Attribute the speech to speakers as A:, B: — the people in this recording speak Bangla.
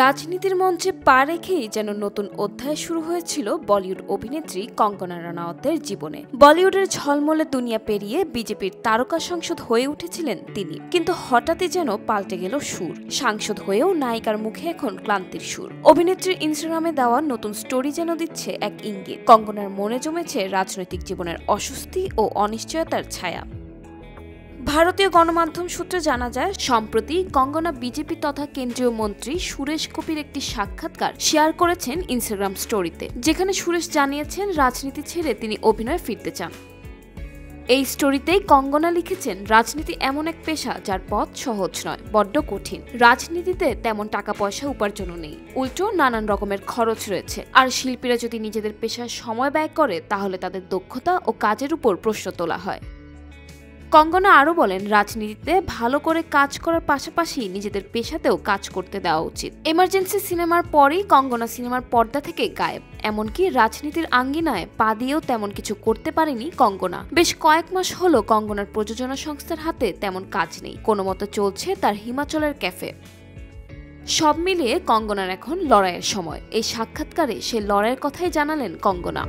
A: রাজনীতির মঞ্চে পা রেখেই যেন নতুন অধ্যায় শুরু হয়েছিল বলিউড অভিনেত্রী কঙ্গনা রানাওয়াতের জীবনে। বলিউডের ঝলমলে দুনিয়া পেরিয়ে বিজেপির তারকা সাংসদ হয়ে উঠেছিলেন তিনি, কিন্তু হঠাৎই যেন পাল্টে গেল সুর। সাংসদ হয়েও নায়িকার মুখে এখন ক্লান্তির সুর। অভিনেত্রীর ইনস্টাগ্রামে দেওয়া নতুন স্টোরি যেন দিচ্ছে এক ইঙ্গিত, কঙ্গনার মনে জমেছে রাজনৈতিক জীবনের অস্বস্তি ও অনিশ্চয়তার ছায়া। ভারতীয় গণমাধ্যম সূত্রে জানা যায়, সম্প্রতি কঙ্গনা বিজেপি তথা কেন্দ্রীয় মন্ত্রী সুরেশ গোপীর একটি সাক্ষাৎকার শেয়ার করেছেন ইনস্টাগ্রাম স্টোরিতে, যেখানে সুরেশ জানিয়েছেন রাজনীতি ছেড়ে তিনি অভিনয়ে ফিরতে চান। এই স্টোরিতেই কঙ্গনা লিখেছেন, রাজনীতি এমন এক পেশা যার পথ সহজ নয়, বড্ড কঠিন। রাজনীতিতে তেমন টাকা পয়সা উপার্জনও নেই, উল্টো নানান রকমের খরচ রয়েছে। আর শিল্পীরা যদি নিজেদের পেশায় সময় ব্যয় করে তাহলে তাদের দক্ষতা ও কাজের উপর প্রশ্ন তোলা হয়। কঙ্গনা আরও বলেন, রাজনীতিতে ভালো করে কাজ করার পাশাপাশি নিজেদের পেশাতেও কাজ করতে দেওয়া উচিত। এমার্জেন্সি সিনেমার পরেই কঙ্গনা সিনেমার পর্দা থেকে গায়েব। এমনকি রাজনীতির আঙ্গিনায় পা দিয়েও তেমন কিছু করতে পারেনি কঙ্গনা। বেশ কয়েক মাস হলো কঙ্গনার প্রযোজনা সংস্থার হাতে তেমন কাজ নেই, কোনো মতো চলছে তার হিমাচলের ক্যাফে। সব মিলিয়ে কঙ্গনার এখন লড়াইয়ের সময়। এই সাক্ষাৎকারে সে লড়াইয়ের কথাই জানালেন কঙ্গনা।